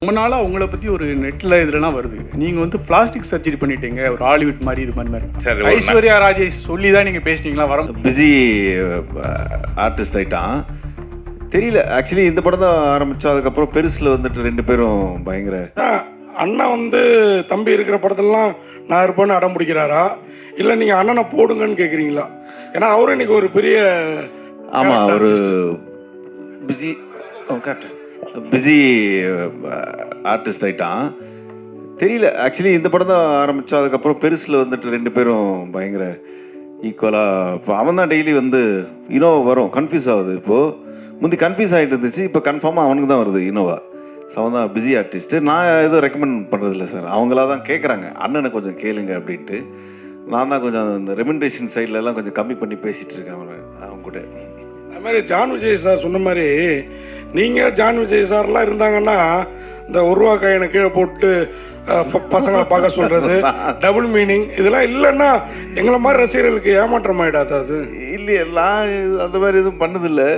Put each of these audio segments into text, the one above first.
ரொம்ப நாளா உங்கள பத்தி ஒரு நெட்ல இதுலலாம் வருது. நீங்க வந்து பிளாஸ்டிக் சர்ஜரி பண்ணிட்டீங்க. ஒரு ஹாலிவுட் மாரி இது மாரி. சரி, ஐஸ்வர்யா ராஜேஷ் சொல்லி தான் நீங்க பேசிட்டீங்களா? பிஸி ஆர்டிஸ்ட் ஆயிட்டான். தெரியல ஆக்சுவலி இந்த படம் தான் ஆரம்பிச்சோம். அதுக்கப்புறம் பெருசுல வந்துட்டு ரெண்டு பேரும் பயங்கர அண்ணன் வந்து தம்பி இருக்கிற படத்துலலாம் நான் இருப்பேன்னு அடம் பிடிக்கிறாரா இல்லை நீங்கள் அண்ணனை போடுங்கன்னு கேட்குறீங்களா? ஏன்னா அவரும் இன்னைக்கு ஒரு பெரிய ஆமாம் ஒரு பிஸி ஆர்டிஸ்ட் ஆயிட்டான். தெரியல ஆக்சுவலி இந்த படம் தான் ஆரம்பித்தோம். அதுக்கப்புறம் பெருசில் வந்துட்டு ரெண்டு பேரும் பயங்கர ஈக்குவலாக இப்போ அவன் தான் டெய்லி வந்து இனோவா வரும். கன்ஃபியூஸ் ஆகுது. இப்போது முந்தி கன்ஃபியூஸ் ஆகிட்டு இருந்துச்சு. இப்போ கன்ஃபார்மாக அவனுக்கு தான் வருது இனோவா. ஸோ அவன் தான் பிஸி ஆர்டிஸ்ட்டு. நான் எதுவும் ரெக்கமெண்ட் பண்ணுறதில்ல சார். அவங்களா தான் கேட்குறாங்க அண்ணனை கொஞ்சம் கேளுங்க அப்படின்ட்டு. நான் தான் கொஞ்சம் அந்த ரெமிண்டேஷன் சைட்லலாம் கொஞ்சம் கம்மி பண்ணி பேசிகிட்டு இருக்கேன் அவங்க கூட. அது மாதிரி ஜான் விஜய் சார் சொன்ன மாதிரி நீங்கள் ஜான் விஜய் சார்லாம் இருந்தாங்கன்னா இந்த ஒரு ரூபா காயினை கீழே போட்டு பசங்களை பார்க்க சொல்கிறது டபுள் மீனிங் இதெல்லாம் இல்லைன்னா எங்களை மாதிரி ரசிகர்களுக்கு ஏமாற்றம் ஆகிடாது. அது இல்லையே நான் அந்த மாதிரி எதுவும் பண்ணதில்லை.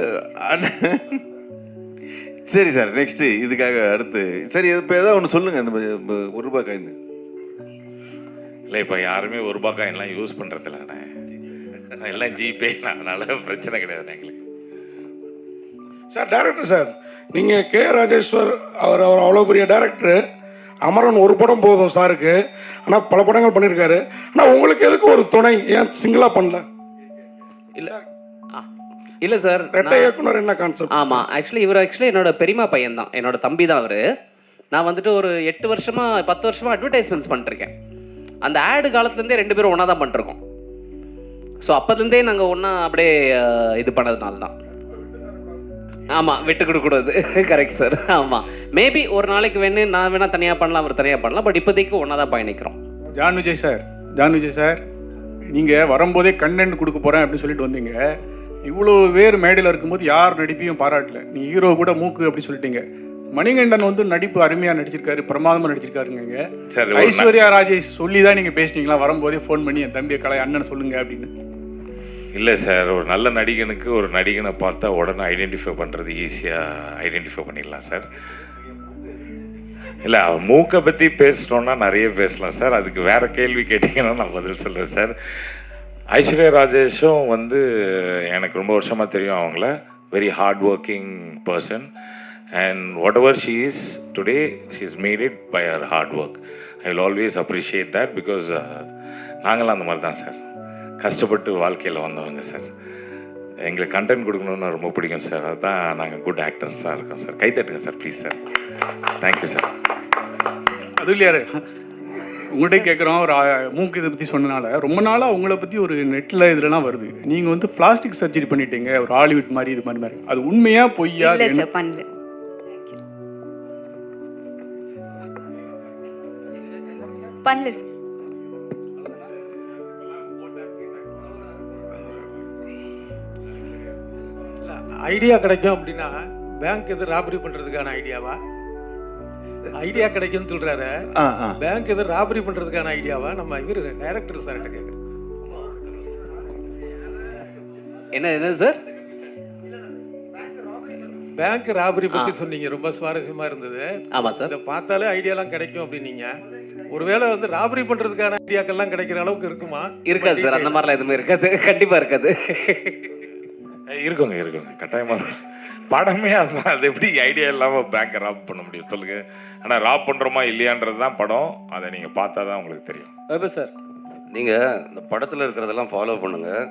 சரி சார் நெக்ஸ்ட்டு இதுக்காக அடுத்து சரி இப்போ ஏதாவது ஒன்று சொல்லுங்கள். இந்த ஒரு ரூபா காயின் இல்லை, இப்போ யாருமே ஒரு ரூபா காயின்லாம் யூஸ் பண்ணுறதில்லண்ணே. எல்லாம் ஜிபே, அதனால பிரச்சனை கிடையாது எங்களுக்கு. சார் டைரக்டர் சார், நீங்கள் கே ராஜேஸ்வர் அவர் அவ்வளோ பெரிய டைரக்டரு. அமரன் ஒரு படம் போதும் சாருக்கு, ஆனால் பல படங்கள் பண்ணியிருக்காரு. ஆனால் உங்களுக்கு எதுக்கு ஒரு துணை? ஏன் சிங்கிளாக பண்ணல? இல்லை சார், ரெட்டை இயக்குனர் என்ன கான்செப்ட்? ஆமாம், இவர் என்னோட பெரியமா பையன் தான், என்னோட தம்பி தான் அவர். நான் வந்துட்டு ஒரு 8 வருஷமா 10 வருஷமா அட்வர்டைஸ்மெண்ட்ஸ் பண்ணிருக்கேன். அந்த ஆடு காலத்துலேருந்தே ரெண்டு பேரும் ஒன்றா தான் பண்ணிருக்கோம். ஸோ அப்போதுலேருந்தே நாங்கள் ஒன்றா அப்படியே இது பண்ணதுனால தான். ஆமாம், விட்டு கொடுக்கூடாது. Correct sir. ஆமாம், மேபி ஒரு நாளைக்கு நான் வேணா தனியாக பண்ணலாம், அவர் தனியாக பண்ணலாம். பட் இப்போதைக்கு ஒன்றா தான் பயணிக்கிறோம். ஜான் விஜய் சார் நீங்கள் வரும்போதே கண்டென்ட் கொடுக்க போகிறேன் அப்படின்னு சொல்லிட்டு வந்தீங்க. இவ்வளோ பேர் மேடையில் இருக்கும்போது யார் நடிப்பையும் பாராட்டல. நீ ஹீரோ கூட மூக்கு அப்படி சொல்லிட்டீங்க. மணிகண்டன் வந்து நடிப்பு அருமையாக நடிச்சிருக்காரு, பிரமாதமாக நடிச்சிருக்காருங்க. ஐஸ்வர்யா ராஜேஷ் சொல்லி தான் நீங்கள் பேசிட்டீங்களா? வரும்போதே ஃபோன் பண்ணி என் தம்பியை கலை அண்ணன் சொல்லுங்க அப்படின்னு. இல்லை சார், ஒரு நல்ல நடிகனுக்கு ஒரு நடிகனை பார்த்தா உடனே ஐடென்டிஃபை பண்ணுறது ஈஸியாக ஐடென்டிஃபை பண்ணிடலாம் சார். இல்லை, அவன் மூக்கை பற்றி பேசினோன்னா நிறைய பேசலாம் சார். அதுக்கு வேறு கேள்வி கேட்டிங்கன்னா நான் பதில் சொல்லுவேன் சார். ஐஸ்வர்யா ராஜேஷும் வந்து எனக்கு ரொம்ப வருஷமாக தெரியும். அவங்கள very hard working person. And whatever she is today, she is made it by her hard work. I will always appreciate that. Because நாங்களாம் அந்த மாதிரி தான் சார், கஷ்டப்பட்டு வாழ்க்கையில் வந்தவங்க சார். எங்களுக்கு கண்டென்ட் கொடுக்கணுன்னு ரொம்ப பிடிக்கும் சார். அதுதான் நாங்கள் குட் ஆக்டர்ஸாக இருக்கோம் சார். கைத்தட்டுங்க sir please sir. Thank you sir. அது இல்லையாரு உங்கள்கிட்ட கேட்குறோம். ஒரு மூக்கு இதை பற்றி சொன்னனால ரொம்ப நாளாக உங்களை பற்றி ஒரு நெட்டில் இதுலலாம் வருது. நீங்கள் வந்து பிளாஸ்டிக் சர்ஜரி பண்ணிட்டீங்க. ஒரு ஹாலிவுட் மாதிரி இது மாதிரி. அது உண்மையா பொய்யா? இல்ல சார், பண்ணல. ஐடியா கிடைக்கும் அப்படின்னா பேங்க் எது ராபரி பண்றதுக்கான ஐடியாவா? ஐடியா கிடைக்கும்னு சொல்றாரு. பேங்க் எது ராபரி பண்றதுக்கான ஐடியாவா? நம்ம இவர் டைரக்டர் சார் கேட்குறேன். என்ன சார்? பேங்க் ராபரி பத்தி சொன்னீங்க, ரொம்ப சுவாரஸ்யமா இருந்தது. ஆமா சார், இதை பார்த்தாலே ஐடியாலாம் கிடைக்கும் அப்படின்னீங்க. ஒருவேளை வந்து ராபரி பண்றதுக்கான ஐடியாக்கெல்லாம் கிடைக்கிற அளவுக்கு இருக்குமா? இருக்காது சார், அந்த மாதிரிலாம் எதுவுமே இருக்காது. கண்டிப்பா இருக்காது. இருக்குங்க கட்டாயமாக. படமே அதுதான். அது எப்படி ஐடியா இல்லாமல் பேங்கை ராப் பண்ண முடியும் சொல்லுங்கள். ஆனால் ராப் பண்ணுறோமா இல்லையான்றது தான் படம். அதை நீங்கள் பார்த்தா தான் உங்களுக்கு தெரியும். சார், நீங்கள் இந்த படத்தில் இருக்கிறதெல்லாம் ஃபாலோ பண்ணுங்கள்.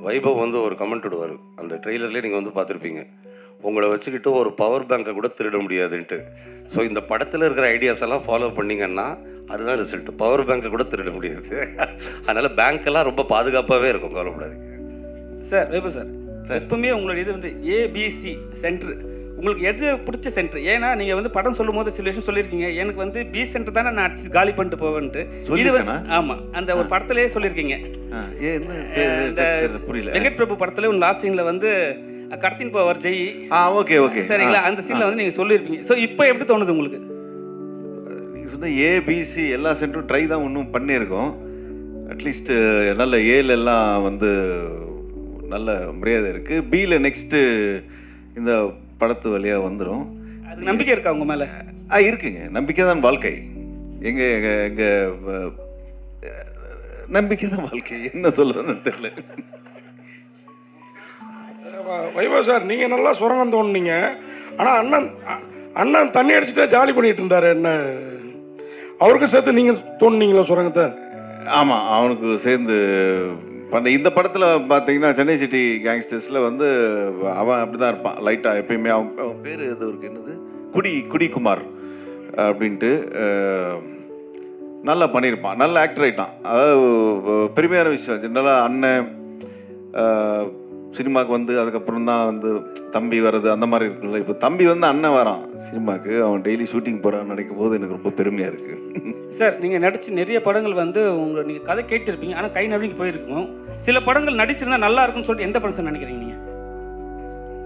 வைபவ் வந்து ஒரு கமெண்ட் விடுவார், அந்த ட்ரெய்லர்லேயே நீங்கள் வந்து பார்த்துருப்பீங்க. உங்களை வச்சுக்கிட்டு ஒரு பவர் பேங்கை கூட திருட முடியாதுன்ட்டு. ஸோ இந்த படத்தில் இருக்கிற ஐடியாஸ் எல்லாம் ஃபாலோ பண்ணிங்கன்னா அதுதான் ரிசல்ட். பவர் பேங்கை கூட திருட முடியாது. அதனால் பேங்க்கெல்லாம் ரொம்ப பாதுகாப்பாகவே இருக்கும், கவலைப்படாதீங்க சார். வைபவ் சார், எப்பவுமே உங்களோட இது வந்து ஏபிசி சென்டர், உங்களுக்கு எது பிடிச்ச சென்டர்? ஏன்னா நீங்கள் வந்து படம் சொல்லும் போது சில விஷயம் சொல்லியிருக்கீங்க. எனக்கு வந்து பி சென்டர் தானே நான் அடிச்சு காலி பண்ணிட்டு போவேன்ட்டு. இது ஆமாம், அந்த ஒரு படத்துலேயே சொல்லியிருக்கீங்க. வெங்கட் பிரபு படத்துல ஒரு லாஸ்ட் சீனில் வந்து கடத்தின் போவார் ஜெய். ஓகே சரிங்களா? அந்த சீனில் வந்து நீங்கள் சொல்லியிருப்பீங்க. ஸோ இப்போ எப்படி தோணுது உங்களுக்கு? நீங்கள் சொன்ன ஏபிசி எல்லா சென்டரும் ட்ரை தான் இன்னும் பண்ணியிருக்கோம். அட்லீஸ்ட்டு நல்ல ஏலெல்லாம் வந்து நல்ல மரியாதை இருக்குது. பியில் நெக்ஸ்ட்டு இந்த படத்து வழியாக வந்துடும். அது நம்பிக்கை இருக்கா உங்க மேலே? இருக்குங்க. நம்பிக்கை தான் வாழ்க்கை. எங்க எங்க நம்பிக்கை தான் வாழ்க்கை. என்ன சொல்றதுன்னு தெரியல. வைபவ் சார், நீங்கள் நல்லா சுரங்கம் தோணுனீங்க. ஆனால் அண்ணன் தண்ணி அடிச்சுட்டே ஜாலி பண்ணிட்டு இருந்தார். என்ன அவருக்கு சேர்த்து நீங்கள் தோணுனீங்களா சுரங்கத்தை? ஆமாம், அவனுக்கு சேர்ந்து பண்ண இந்த படத்தில் பார்த்தீங்கன்னா சென்னை சிட்டி கேங்ஸ்டர்ஸில் வந்து அவன் அப்படி தான் இருப்பான் லைட்டாக எப்பயுமே. அவன் பேர் எது இருக்கு, என்னது, குடிக்குமார் அப்படின்ட்டு நல்லா பண்ணியிருப்பான். நல்ல ஆக்டர் ஆகிட்டான். அதாவது பெருமையான விஷயம். ஜென்ரலாக அண்ணன் சினிமாவுக்கு வந்து அதுக்கப்புறம் தான் வந்து தம்பி வர்றது அந்த மாதிரி இருக்குல்ல. இப்போ தம்பி வந்து அண்ணன் வரான் சினிமாவுக்கு, அவன் டெய்லி ஷூட்டிங் போகிறான்னு நினைக்கும் போது எனக்கு ரொம்ப பெருமையாக இருக்குது. சார், நீங்கள் நடித்த நிறைய படங்கள் வந்து உங்களை நீங்கள் கதை கேட்டிருப்பீங்க, ஆனால் கை நடுங்கி போயிருக்கும். சில படங்கள் நடிச்சிருந்தா நல்லா இருக்குன்னு சொல்லிட்டு எந்த படம் சார் நினைக்கிறீங்க?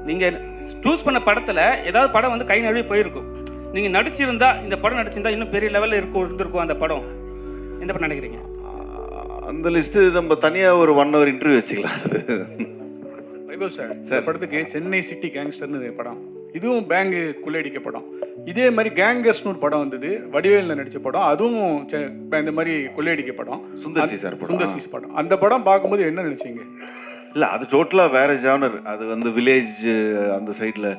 நீங்கள் சூஸ் பண்ண படத்தில் ஏதாவது படம் வந்து கை நழுவி போயிருக்கும். நீங்கள் நடிச்சிருந்தா, இந்த படம் நடிச்சிருந்தா இன்னும் பெரிய லெவலில் இருந்திருக்கும் அந்த படம். எந்த படம் நினைக்கிறீங்க? அந்த லிஸ்ட்டு நம்ம தனியாக ஒரு 1 hour இன்டர்வியூ வச்சுக்கலாம். வைபவ் சார், இந்த படத்துக்கு சென்னை சிட்டி கேங்ஸ்டர்னு படம், இதுவும் பேங்கு கொள்ளையடிக்க படம். இதே மாதிரி கேங்கர்ஸ்னு ஒரு படம் வந்தது, வடிவேலில் நடித்த படம், அதுவும் இந்த மாதிரி கொள்ளையடிக்க படம். சுந்தர்சி சார் படம். சுந்தர்சி படம். அந்த படம் பார்க்கும்போது என்ன நினைச்சீங்க? இல்லை, அது டோட்டலாக வேறு ஜானர். அது வந்து வில்லேஜ் அந்த சைடில்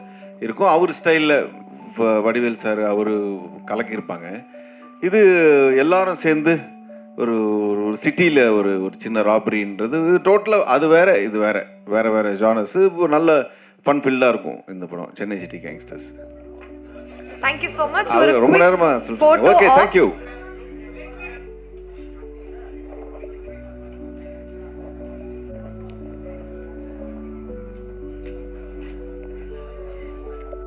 இருக்கும். அவர் ஸ்டைலில் வடிவேல் சார் அவர் கலக்கியிருப்பாங்க. இது எல்லாரும் சேர்ந்து ஒரு ஒரு சிட்டியில் ஒரு சின்ன ராபரின்றது டோட்டலாக அது வேறு, இது வேறு ஜானர்ஸு. நல்ல ஃபன் ஃபில்லாக இருக்கும் இந்த படம் Chennai city gangsters. Thank you so much. ரொம்ப நேரமாக சொல்லுங்கள். Okay, thank you.